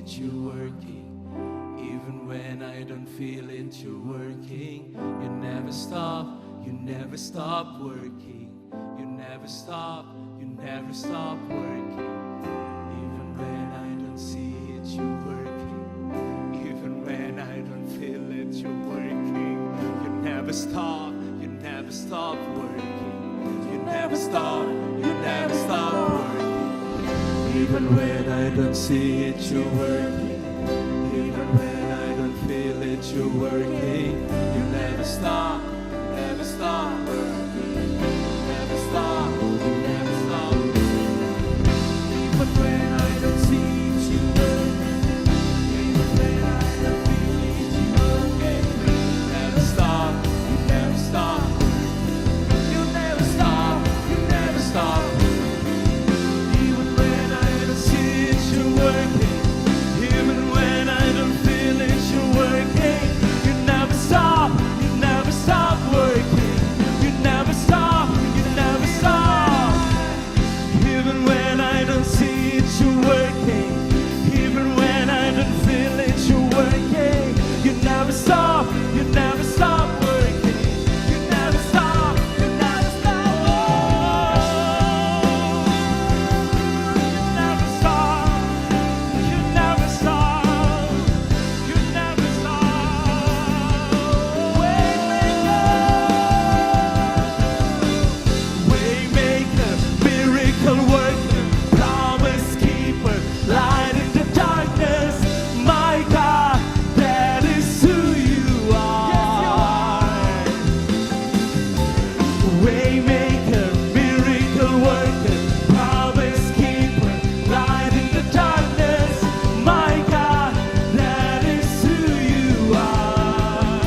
it, you're working. Even when I don't feel it, you're working. You never stop working. You never stop working. Even when I don't see it, you're working. Even when I don't feel it, you're working. You never stop working. You never stop working. Even when I don't see it, you're working. Even when I don't feel it, you're working. You never stop working. You never stop Even when I don't see it, you're working. Even when I don't feel it, you're working. You never stop You never stop Even when I don't see it, you're working. Even when I don't feel it, you're working. You never stop working. You never stop Even when I don't see it, you're working. Even when I don't feel it, you're working. You never stop working. You never stop You never stop You never stop Waymaker, miracle worker, promise keeper, light in the darkness. My God, that is who you are. Waymaker, miracle worker, promise keeper, light in the darkness. My God, that is who you are.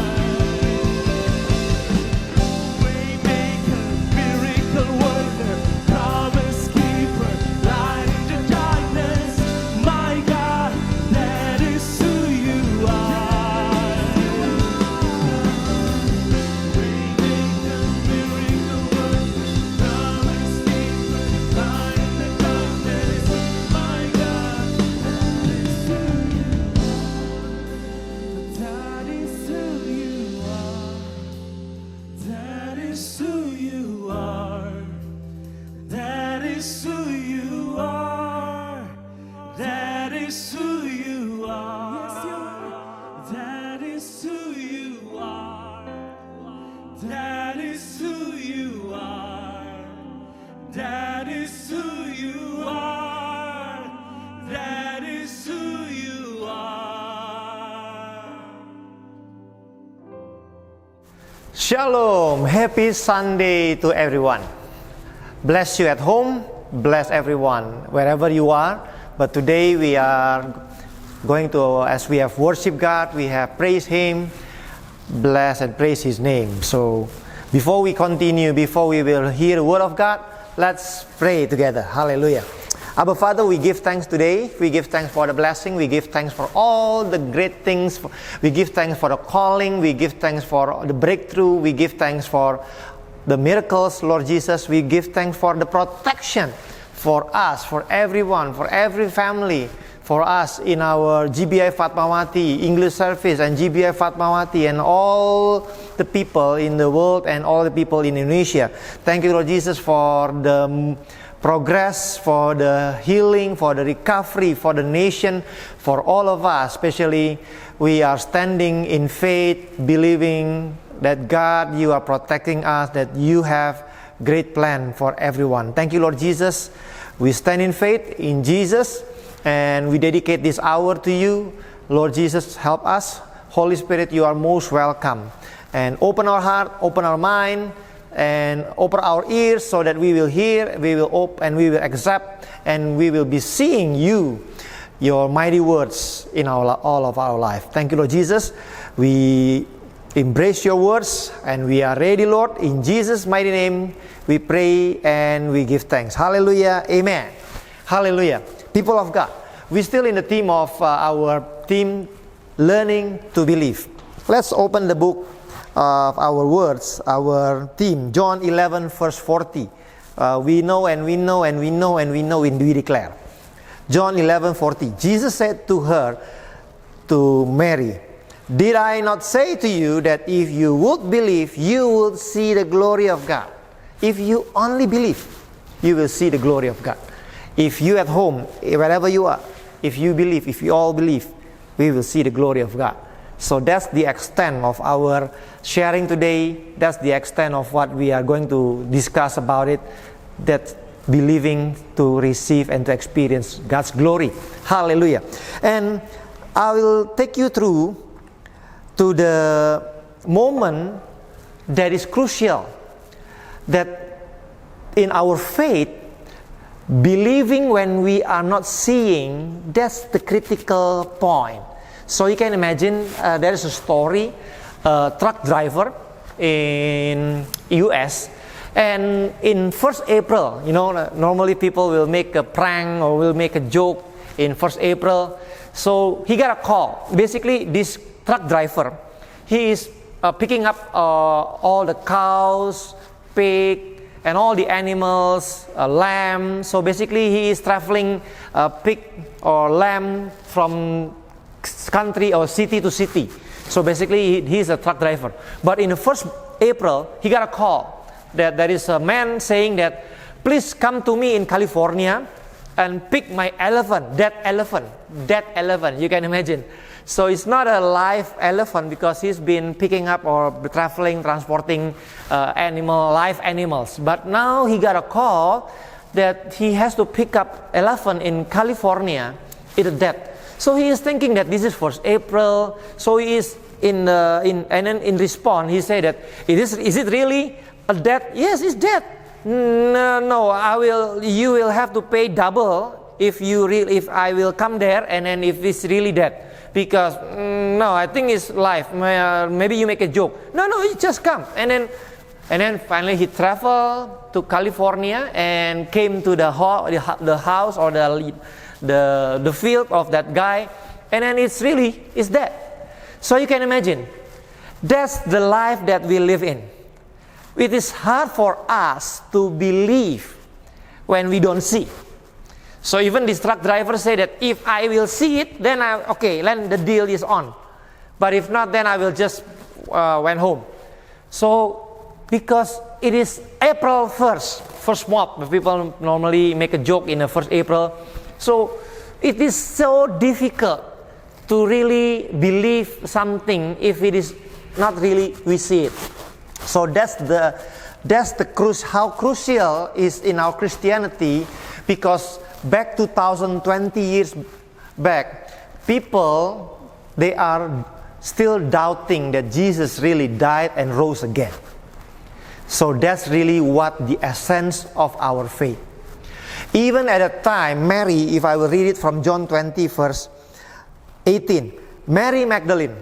Waymaker, miracle worker, promise keeper, light in the darkness. My God, that is who you are. Waymaker, miracle worker, promise keeper, light in the darkness. My God, that is who you are. That is who you are. That is who you are. That is who you are. That is who you are. That is who you are. That is who you are. That is who you are. Shalom, happy Sunday to everyone. Bless you at home, bless everyone wherever you are. But today we are going to, as we have worshiped God, we have praised Him, bless and praise His name. So before we continue, before we will hear the word of God, let's pray together. Hallelujah. Abba Father, we give thanks today. We give thanks for the blessing. We give thanks for all the great things. We give thanks for the calling. We give thanks for the breakthrough. We give thanks for the miracles, Lord Jesus. We give thanks for the protection for us, for everyone, for every family, for us in our GBI Fatmawati English service and GBI Fatmawati and all the people in the world and all the people in Indonesia. Thank you, Lord Jesus, for the progress, for the healing, for the recovery, for the nation, for all of us. Especially we are standing in faith, believing that God, you are protecting us, that you have great plan for everyone. Thank you, Lord Jesus. We stand in faith in Jesus and we dedicate this hour to you. Lord Jesus, help us. Holy Spirit, you are most welcome. And open our heart, open our mind, and open our ears so that we will hear, we will open, and we will accept, and we will be seeing you, your mighty words in all of our life. Thank you, Lord Jesus. We embrace your words and we are ready, Lord. In Jesus' mighty name we pray and we give thanks. Hallelujah. Amen. Hallelujah. People of God, we're still in the theme of our theme, learning to believe. Let's open the book of our words, our theme, John 11 verse 40. We know and we know and we know and we know and we declare. John 11:40. Jesus said to her, to Mary, "Did I not say to you that if you would believe, you would see the glory of God?" If you only believe, you will see the glory of God. If you at home, wherever you are, if you believe, if you all believe, we will see the glory of God. So that's the extent of our sharing today. That's the extent of what we are going to discuss about it. That believing to receive and to experience God's glory. Hallelujah. And I will take you through to the moment that is crucial, that in our faith, believing when we are not seeing, that's the critical point. So you can imagine there is a story, a truck driver in US, and in 1st April, normally people will make a prank or will make a joke in 1st April. So he got a call. Basically, this truck driver, he is picking up all the cows, pig, and all the animals, lamb. So basically, he is traveling pig or lamb from country or city to city. So basically, he is a truck driver. But in the 1st April, he got a call that there is a man saying that, "Please come to me in California and pick my elephant, dead elephant." You can imagine. So it's not a live elephant because he's been picking up or traveling, transporting live animals. But now he got a call that he has to pick up elephant in California, it's dead. So he is thinking that this is 1st April. So he is and then in response he said that, is it really a dead? Yes, it's dead. No, you will have to pay double if I will come there, and then if it's really dead. Because no, I think it's live. Maybe you make a joke. No, you just come. And then finally he traveled to California and came to the house or the field of that guy, and then it's dead. So you can imagine, that's the life that we live in. It is hard for us to believe when we don't see. So even this truck driver said that if I will see it, then then the deal is on. But if not, then I will just went home. So because it is April 1st, first mob, people normally make a joke in the 1st April. So it is so difficult to really believe something if it is not really we see it. So that's how crucial is in our Christianity, because back 2020 years back, people, they are still doubting that Jesus really died and rose again. So that's really what the essence of our faith. Even at a time, Mary, if I will read it from John 20 verse 18, Mary Magdalene,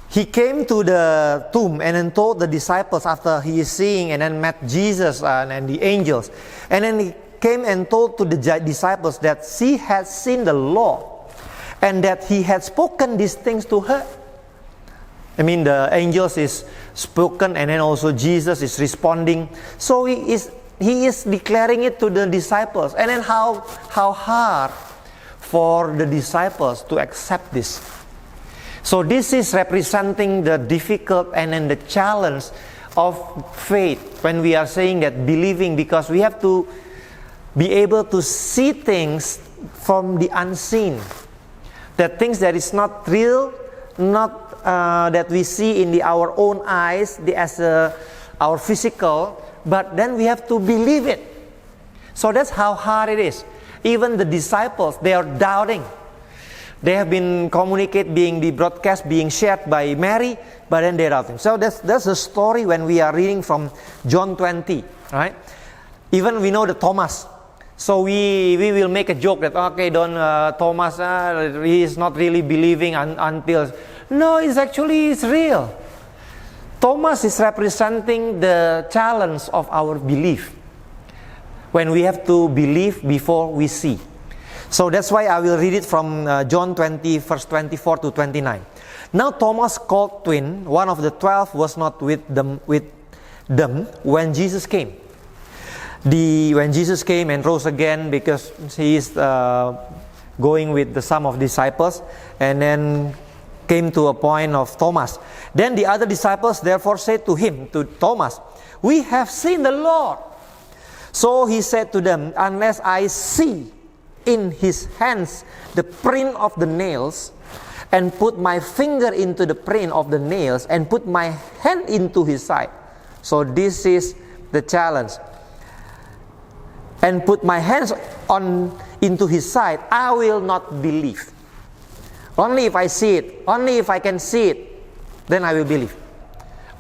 he came to the tomb and then told the disciples after he is seeing and then met Jesus and the angels. And then he came and told to the disciples that she had seen the Lord and that he had spoken these things to her. I mean, the angels is spoken and then also Jesus is responding. So he is declaring it to the disciples. And then how hard for the disciples to accept this. So this is representing the difficult and then the challenge of faith when we are saying that believing, because we have to be able to see things from the unseen. That things that is not real, not that we see in our own eyes as our physical, but then we have to believe it. So that's how hard it is. Even the disciples, they are doubting. They have been the broadcast being shared by Mary, but then they're doubting. So that's a story when we are reading from John 20, right? Even we know the Thomas. So we will make a joke that, Thomas, he is not really believing until... No, it's real. Thomas is representing the challenge of our belief. When we have to believe before we see. So that's why I will read it from John 20, verse 24 to 29. Now Thomas, called twin, one of the 12, was not with them when Jesus came. when Jesus came and rose again, because he is going with some of disciples, and then came to a point of Thomas. Then the other disciples therefore said to him, to Thomas, "We have seen the Lord." So he said to them, "Unless I see in his hands the print of the nails, and put my finger into the print of the nails, and put my hand into his side." So this is the challenge. "And put my hands into his side, I will not believe." Only if I see it, only if I can see it, then I will believe.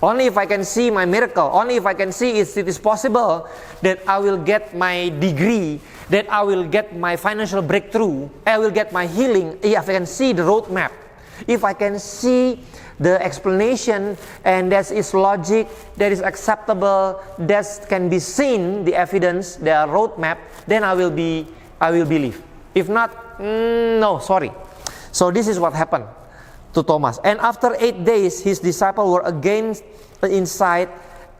Only if I can see my miracle, only if I can see it is possible that I will get my degree, that I will get my financial breakthrough, I will get my healing, if I can see the roadmap, if I can see the explanation and that is logic, that is acceptable, that can be seen, the evidence, the roadmap, then I will believe. If not, no, sorry. So this is what happened to Thomas. And after 8 days, his disciples were again inside,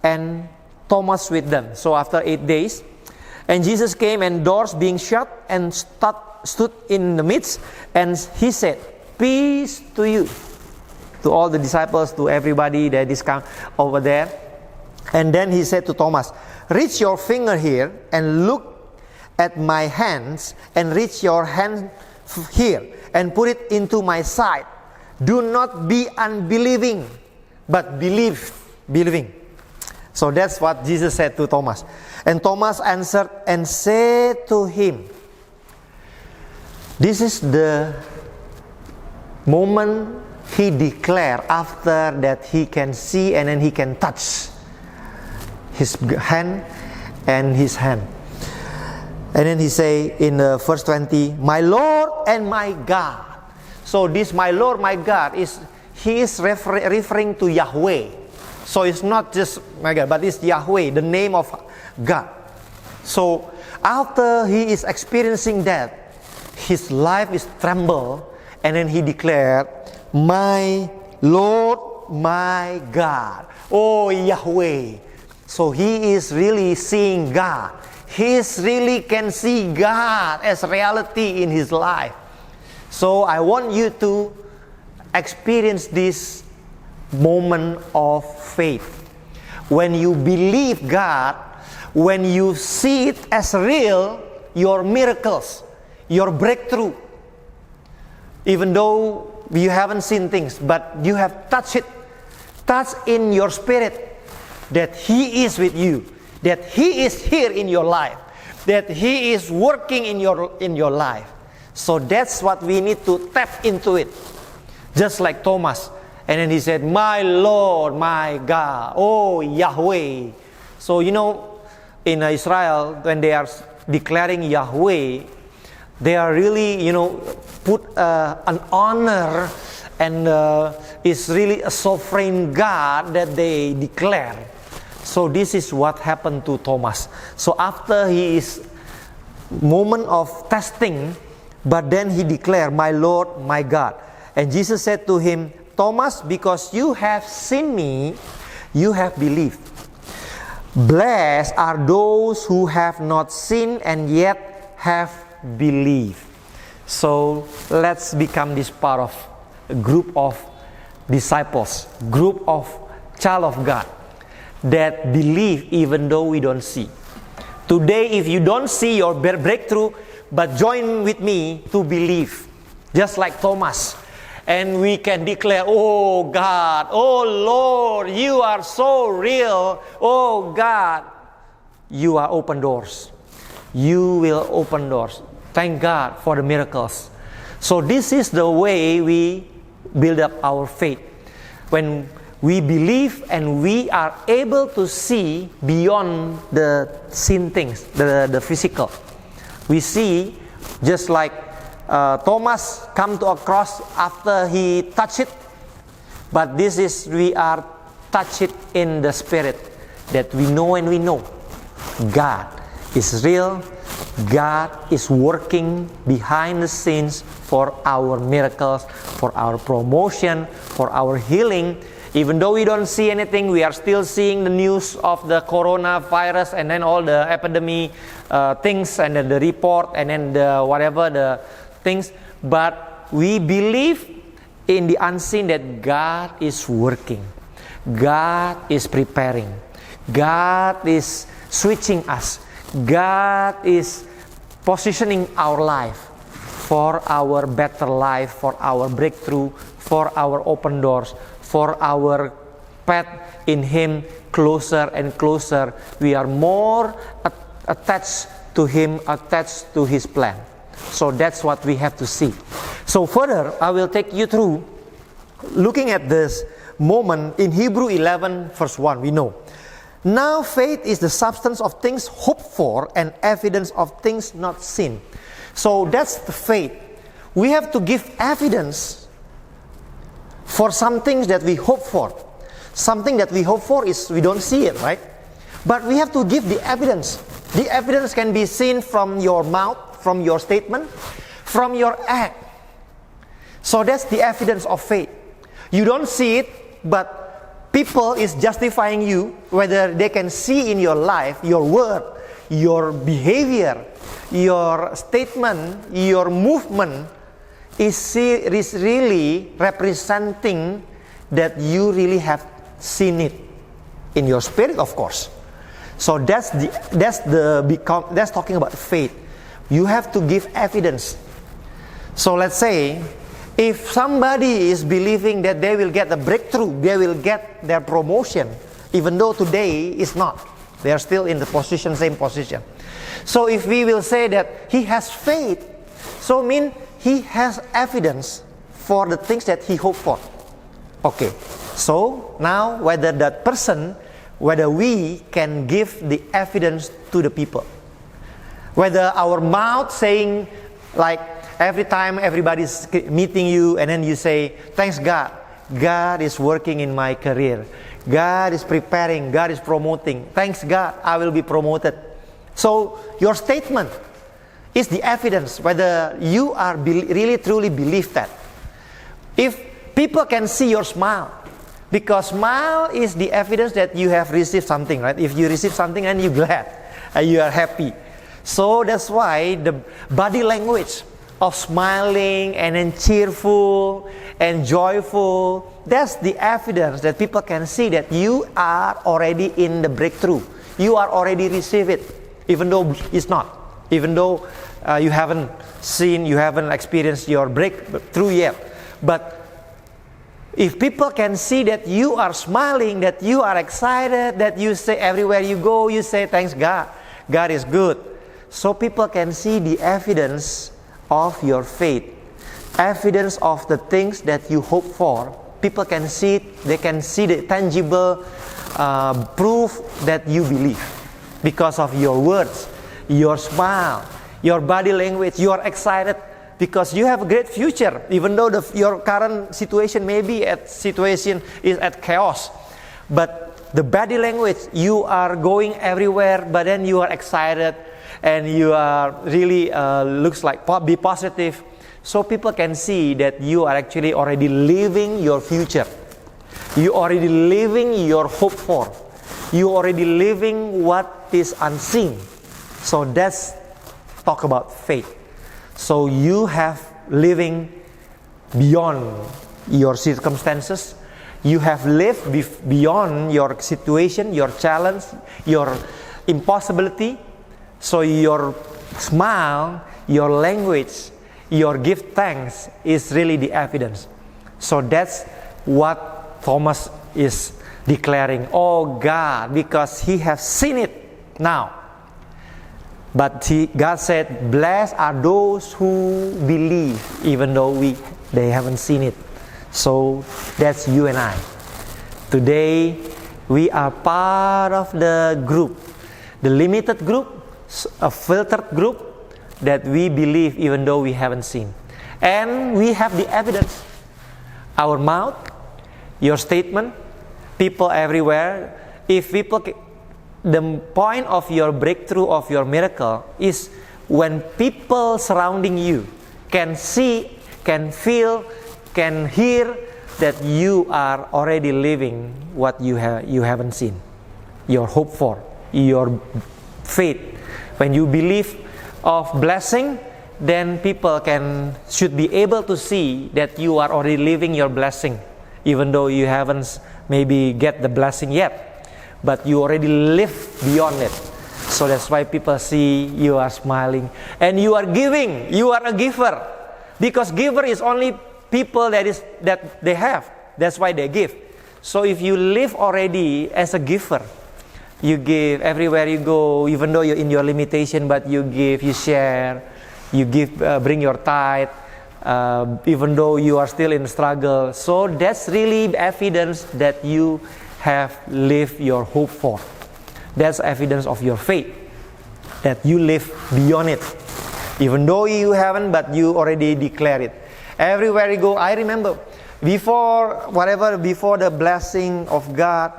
and Thomas with them. So after 8 days, and Jesus came, and doors being shut, and stood in the midst, and he said, "Peace to you." To all the disciples, to everybody that is come over there. And then he said to Thomas, "Reach your finger here and look at my hands, and reach your hand here and put it into my side. Do not be unbelieving, but believing." So that's what Jesus said to Thomas. And Thomas answered and said to him, this is the moment he declared after that he can see and then he can touch his hand and his hand. And then he say in verse 20, "My Lord and my God." So this "my Lord, my God" he is referring to Yahweh. So it's not just my God, but it's Yahweh, the name of God. So after he is experiencing that, his life is tremble, and then he declared, "My Lord, my God." Oh, Yahweh. So he is really seeing God. He really can see God as reality in his life. So I want you to experience this moment of faith. When you believe God, when you see it as real, your miracles, your breakthrough, even though you haven't seen things, but you have touched it, touched in your spirit, that He is with you, that He is here in your life, that He is working in your life. So that's what we need to tap into it. Just like Thomas. And then he said, "My Lord, my God, oh Yahweh." So in Israel, when they are declaring Yahweh, they are really, put an honor, and it's really a sovereign God that they declare. So this is what happened to Thomas. So after his moment of testing, but then he declared, "My Lord, my God." And Jesus said to him, "Thomas, because you have seen me, you have believed. Blessed are those who have not seen and yet have believed." So let's become this part of a group of disciples, group of child of God that believe even though we don't see. Today, if you don't see your breakthrough, but join with me to believe, just like Thomas. And we can declare, "Oh God, oh Lord, you are so real. Oh God, you are open doors. You will open doors." Thank God for the miracles. So this is the way we build up our faith. When we believe and we are able to see beyond the seen things, the physical. We see just like Thomas come to a cross after he touched it, but this is we are touched in the spirit, that we know and we know God is real. God is working behind the scenes for our miracles, for our promotion, for our healing, Even though we don't see anything, we are still seeing the news of the coronavirus and then all the epidemic things and then the report and then whatever the things. But we believe in the unseen that God is working. God is preparing. God is switching us. God is positioning our life for our better life, for our breakthrough, for our open doors, for our path in Him closer and closer. We are more attached to Him, attached to His plan. So that's what we have to see. So further, I will take you through looking at this moment in Hebrew 11 verse 1. We know, now faith is the substance of things hoped for and evidence of things not seen. So that's the faith. We have to give evidence for some things that we hope for. Something that we hope for is we don't see it, right? But we have to give the evidence. The evidence can be seen from your mouth, from your statement, from your act. So that's the evidence of faith. You don't see it, but people is justifying you, whether they can see in your life, your word, your behavior, your statement, your movement is really representing that you really have seen it in your spirit, of course. So that's talking about faith. You have to give evidence. So let's say if somebody is believing that they will get a breakthrough, they will get their promotion, even though today is not. They are still in the position, same position. So if we will say that he has faith, so mean he has evidence for the things that he hoped for. Okay, so now whether that person, whether we can give the evidence to the people. Whether our mouth saying, like every time everybody's meeting you and then you say, thanks God, God is working in my career. God is preparing, God is promoting. Thanks God, I will be promoted. So your statement is the evidence whether you are really truly believe that. If people can see your smile, because smile is the evidence that you have received something, right? If you receive something and you're glad, you are happy. So that's why the body language of smiling and then cheerful and joyful, that's the evidence that people can see that you are already in the breakthrough. You are already received it, even though it's not. Even though you haven't seen, you haven't experienced your breakthrough yet. But if people can see that you are smiling, that you are excited, that you say everywhere you go, you say thanks God, God is good. So people can see the evidence of your faith, evidence of the things that you hope for. People can see it, they can see the tangible proof that you believe because of your words, your smile, your body language. You are excited because you have a great future, even though your current situation maybe is at chaos. But the body language, you are going everywhere, but then you are excited and you are really looks like be positive. So people can see that you are actually already living your future. You already living your hope for. You already living what is unseen. So that's talk about faith. So you have living beyond your circumstances. You have lived beyond your situation, your challenge, your impossibility. So your smile, your language, your give thanks is really the evidence. So that's what Thomas is declaring. Oh God, because he has seen it now. But God said, blessed are those who believe, even though they haven't seen it. So that's you and I. Today, we are part of the group, the limited group, a filtered group that we believe even though we haven't seen. And we have the evidence. Our mouth, your statement, people everywhere. If people... The point of your breakthrough, of your miracle, is when people surrounding you can see, can feel, can hear that you are already living what you haven't seen. Your hope for, your faith. When you believe of blessing, then people should be able to see that you are already living your blessing, even though you haven't maybe get the blessing yet, but you already live beyond it. So that's why people see you are smiling and you are giving. You are a giver, because giver is only people that they have. That's why they give. So if you live already as a giver, you give everywhere you go, even though you're in your limitation, but you give, you share, you give, bring your tithe, even though you are still in struggle. So that's really evidence that you have lived your hope for. That's evidence of your faith, that you live beyond it. Even though you haven't, but you already declare it. Everywhere you go, I remember before the blessing of God,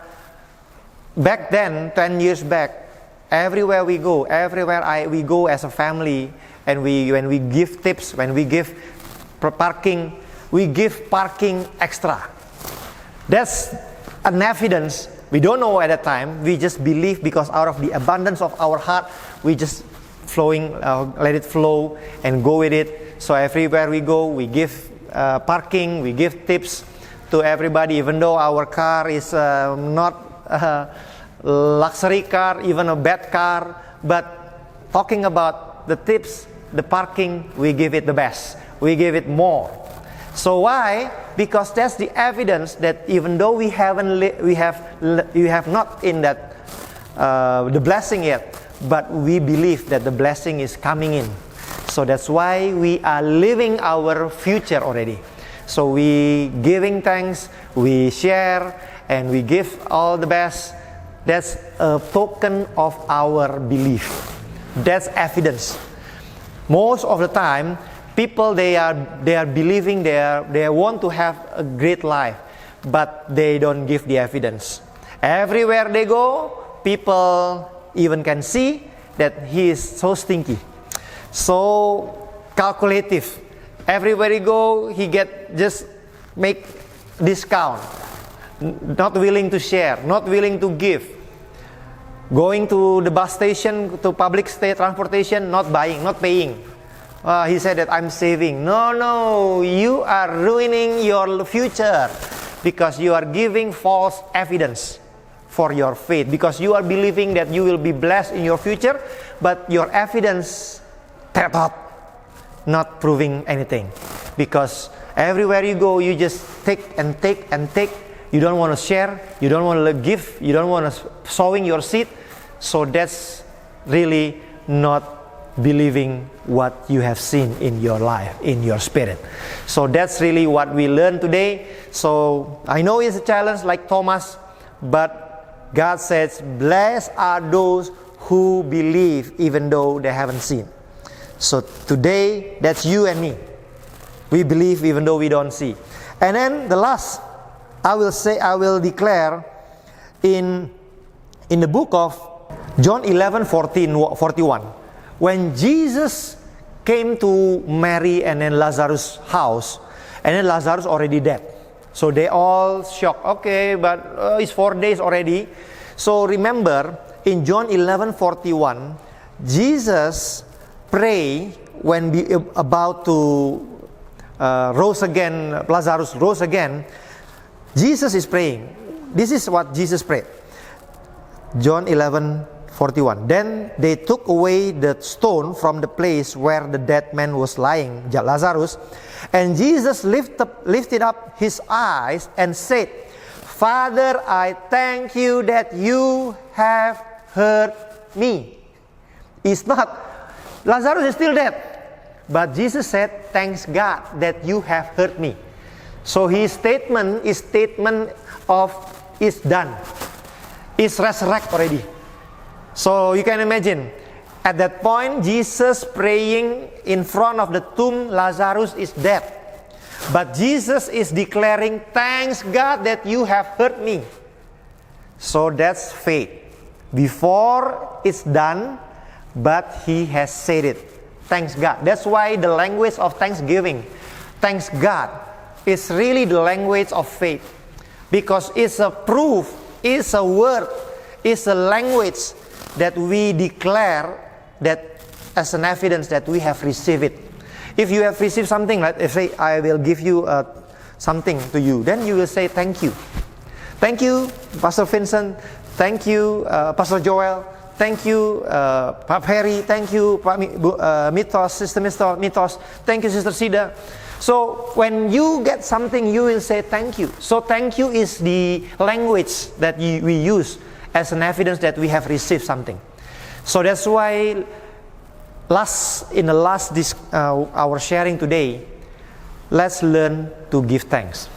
back then, 10 years back, everywhere we go as a family, and when we give tips, when we give parking, we give parking extra. That's an evidence. We don't know at that time. We just believe, because out of the abundance of our heart, we just let it flow and go with it. So everywhere we go, we give parking, we give tips to everybody, even though our car is not a luxury car, even a bad car. But talking about the tips, the parking, we give it the best. We give it more. So why? Because that's the evidence that even though we have not in that the blessing yet, but we believe that the blessing is coming in. So that's why we are living our future already. So we giving thanks, we share, and we give all the best. That's a token of our belief. That's evidence. Most of the time, people they are believing, they want to have a great life, but they don't give the evidence. Everywhere they go, people even can see that he is so stinky, so calculative. Everywhere he go, he just make discount, not willing to share, not willing to give. Going to the bus station, to public transportation, not buying, not paying. He said that I'm saving. No, you are ruining your future, because you are giving false evidence for your faith, because you are believing that you will be blessed in your future, but your evidence not proving anything, because everywhere you go, you just take and take and take. You don't want to share, you don't want to give, you don't want to sowing your seed. So that's really not believing what you have seen in your life, in your spirit. So that's really what we learned today. So I know it's a challenge like Thomas, but God says, blessed are those who believe even though they haven't seen. So today, that's you and me. We believe even though we don't see. And then the last, I will declare in the book of John 11:41, when Jesus came to Mary and then Lazarus' house, and then Lazarus already dead. So they all shocked. Okay, but it's 4 days already. So remember, in John 11:41, Jesus pray when about to rose again, Lazarus rose again. Jesus is praying. This is what Jesus prayed. John 11:41. Then they took away the stone from the place where the dead man was lying, Lazarus. And Jesus lifted up his eyes and said, Father, I thank you that you have heard me. It's not, Lazarus is still dead. But Jesus said, thanks God that you have heard me. So his statement is of it's done. It's resurrected already. So you can imagine, at that point, Jesus praying in front of the tomb, Lazarus is dead. But Jesus is declaring, thanks God that you have heard me. So that's faith. Before it's done, but he has said it. Thanks God. That's why the language of thanksgiving. Thanks God is really the language of faith, because it's a proof, it's a word, it's a language that we declare that as an evidence that we have received it. If you have received something, like if say I will give you something to you, then you will say thank you. Thank you, Pastor Vincent. Thank you, Pastor Joel. Thank you, Pak Ferry. Thank you, Pak Mitos, Sister Mitos. Thank you, Sister Sida. So when you get something, you will say thank you. So thank you is the language that we use as an evidence that we have received something. So that's why our sharing today, let's learn to give thanks.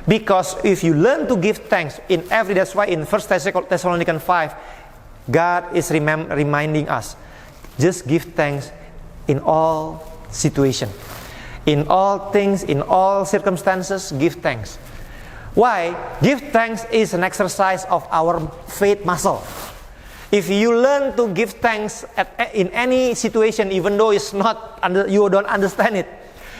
Because if you learn to give thanks in every, that's why in 1 Thessalonians 5, God is reminding us, just give thanks in all situations. In all things, in all circumstances, give thanks. Why? Give thanks is an exercise of our faith muscle. If you learn to give thanks in any situation, even though it's not you don't understand it,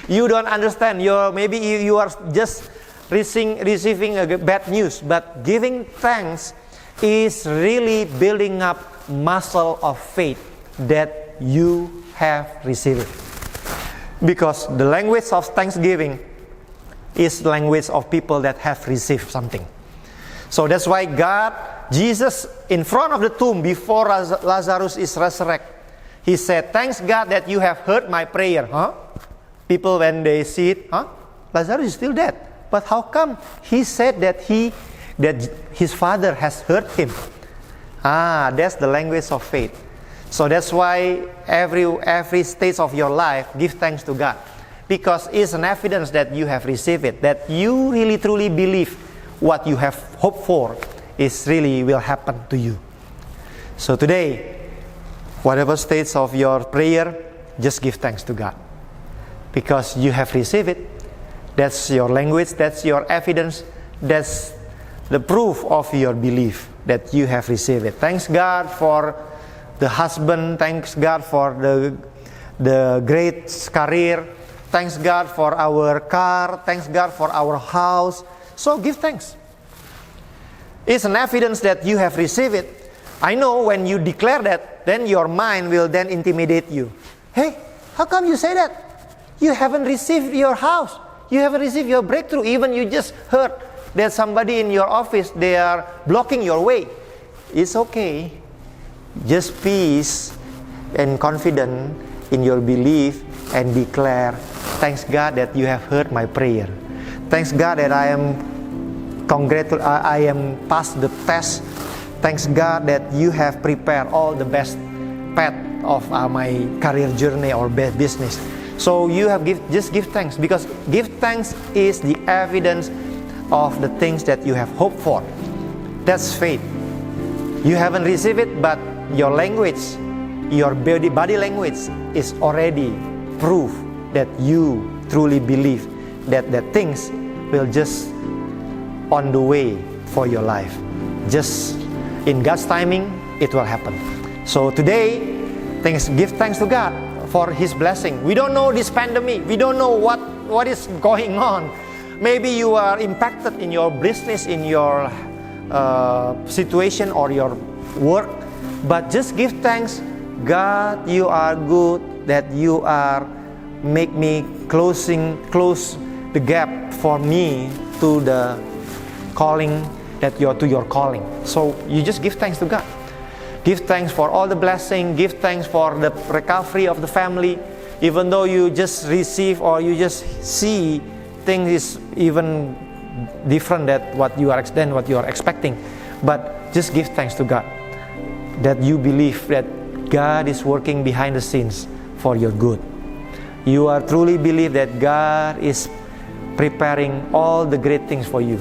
you don't understand. Maybe you are just receiving a bad news, but giving thanks is really building up muscle of faith that you have received. Because the language of thanksgiving is the language of people that have received something. So that's why Jesus, in front of the tomb before Lazarus is resurrected, he said, thanks God that you have heard my prayer. People when they see it, Lazarus is still dead. But how come he said that his father has heard him? That's the language of faith. So that's why every stage of your life, give thanks to God. Because it's an evidence that you have received it, that you really truly believe what you have hoped for is really will happen to you. So today, whatever stage of your prayer, just give thanks to God. Because you have received it. That's your language, that's your evidence, that's the proof of your belief that you have received it. Thanks God for the husband, thanks God for the great career, thanks God for our car, thanks God for our house. So give thanks. It's an evidence that you have received it. I know when you declare that, then your mind will then intimidate you. Hey, how come you say that? You haven't received your house. You haven't received your breakthrough. Even you just heard that somebody in your office, they are blocking your way. It's okay. Just peace and confident in your belief and declare, thanks God that you have heard my prayer. Thanks God that I am passed the test. Thanks God that you have prepared all the best path of my career journey or business. So you have just give thanks, because give thanks is the evidence of the things that you have hoped for. That's faith. You haven't received it, but your language, your body language is already proof that you truly believe that the things will just on the way for your life. Just in God's timing, it will happen. So today, give thanks to God for His blessing. We don't know this pandemic. We don't know what is going on. Maybe you are impacted in your business, in your situation or your work. But just give thanks. God, you are good that you are make me close the gap for me to the calling to your calling. So you just give thanks to God. Give thanks for all the blessing. Give thanks for the recovery of the family. Even though you just receive or you just see things is even different than what you are expecting. But just give thanks to God that you believe that God is working behind the scenes for your good. You are truly believe that God is preparing all the great things for you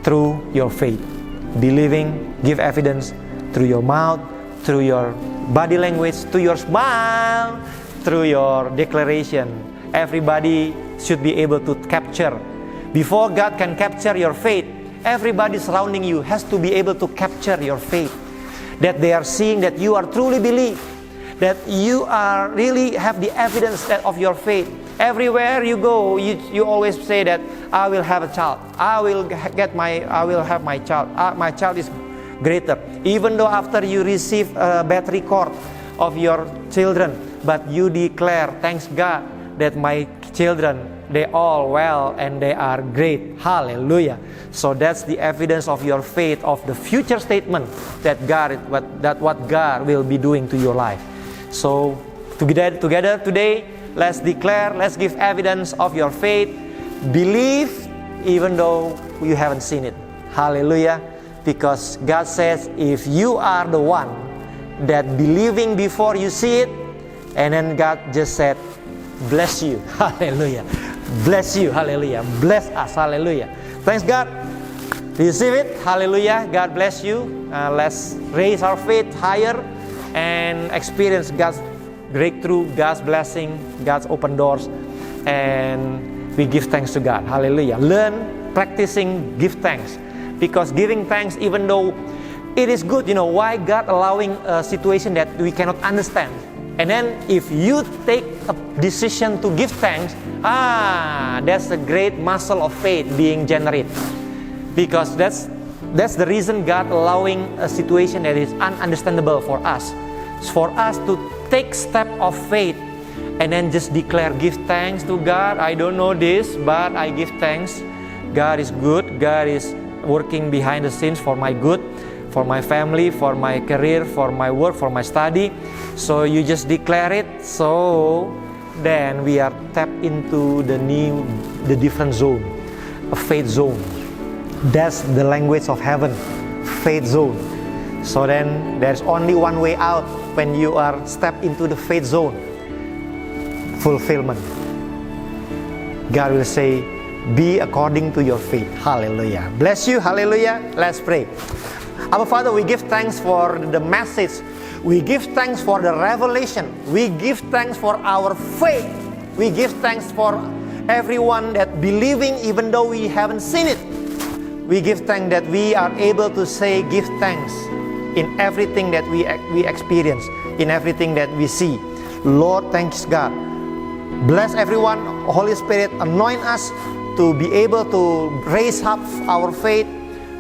through your faith. Believing, give evidence through your mouth, through your body language, through your smile, through your declaration. Everybody should be able to capture. Before God can capture your faith, everybody surrounding you has to be able to capture your faith. That they are seeing that you are truly believe, that you are really have the evidence of your faith, Everywhere you go, you always say that I will have a child. I will have my child. My child is greater. Even though after you receive a bad record of your children, but you declare, thanks God that my children, they all well and they are great. Hallelujah. So that's the evidence of your faith, of the future statement that what God will be doing to your life. So together today, let's declare, let's give evidence of your faith. Believe even though you haven't seen it. Hallelujah. Because God says, if you are the one that believing before you see it, and then God just said, bless you. Hallelujah. Bless you. Hallelujah. Bless us. Hallelujah. Thanks God. Receive it. Hallelujah. God bless you. Let's raise our faith higher and experience God's breakthrough, God's blessing, God's open doors, and we give thanks to God. Hallelujah. Learn practicing give thanks, because giving thanks, even though it is good, why God allowing a situation that we cannot understand, and then if you take a decision to give thanks, that's a great muscle of faith being generated, because that's the reason God allowing a situation that is ununderstandable for us. It's for us to take step of faith and then just declare, give thanks to God. I don't know this, but I give thanks. God is good. God is working behind the scenes for my good, for my family, for my career, for my work, for my study. So you just declare it. So then we are tapped into the different zone, a faith zone. That's the language of heaven, faith zone. So then there's only one way out when you are stepped into the faith zone, fulfillment. God will say, be according to your faith. Hallelujah. Bless you. Hallelujah. Let's pray. Our Father, we give thanks for the message. We give thanks for the revelation. We give thanks for our faith. We give thanks for everyone that believing even though we haven't seen it. We give thanks that we are able to say give thanks in everything that we experience, in everything that we see. Lord, thanks God. Bless everyone. Holy Spirit, anoint us to be able to raise up our faith,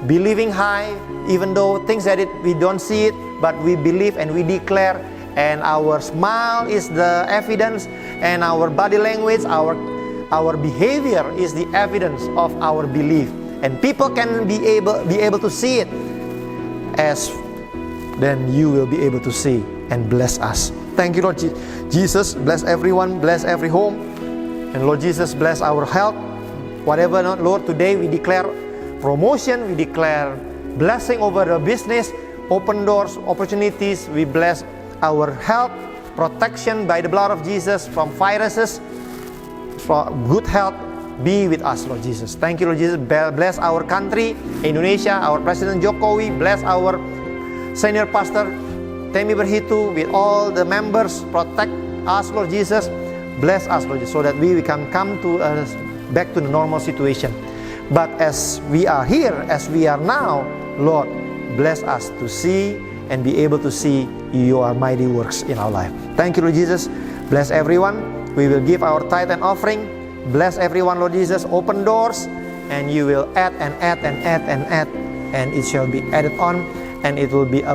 believing high, even though things that we don't see it, but we believe and we declare, and our smile is the evidence, and our body language, our behavior is the evidence of our belief, and people can be able to see it, as then you will be able to see and bless us. Thank you, Lord Jesus. Bless everyone, bless every home, and Lord Jesus, bless our health. Whatever, Lord, today we declare promotion, we declare blessing over the business, open doors, opportunities. We bless our health, protection by the blood of Jesus from viruses, for good health. Be with us, Lord Jesus. Thank you, Lord Jesus. Bless our country, Indonesia, our President Jokowi. Bless our Senior Pastor Temi Berhitu with all the members. Protect us, Lord Jesus. Bless us, Lord Jesus, so that we can come to back to the normal situation. But as we are here, as we are now, Lord, bless us to see and be able to see your mighty works in our life. Thank you, Lord Jesus. Bless everyone. We will give our tithe and offering. Bless everyone, Lord Jesus. Open doors, and you will add and add and add and add, and it shall be added on, and it will be a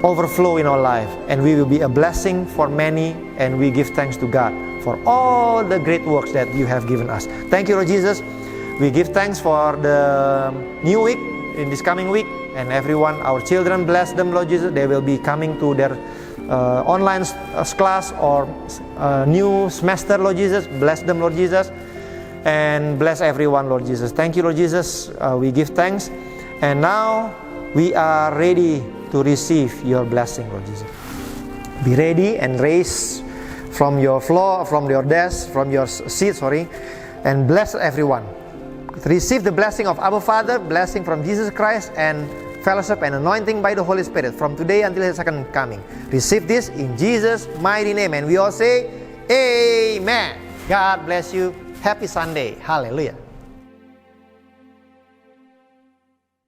overflow in our life, and we will be a blessing for many, and we give thanks to God for all the great works that you have given us. Thank you, Lord Jesus. We give thanks for the new week, in this coming week, and everyone, our children, bless them, Lord Jesus. They will be coming to their online class or new semester, Lord Jesus. Bless them, Lord Jesus, and bless everyone, Lord Jesus. Thank you, Lord Jesus. We give thanks, and now we are ready to receive your blessing, Lord Jesus. Be ready and raise from your floor, from your desk, from your seat, and bless everyone. Receive the blessing of Abba Father, blessing from Jesus Christ, and fellowship and anointing by the Holy Spirit from today until His second coming. Receive this in Jesus' mighty name, and we all say, Amen. God bless you. Happy Sunday. Hallelujah.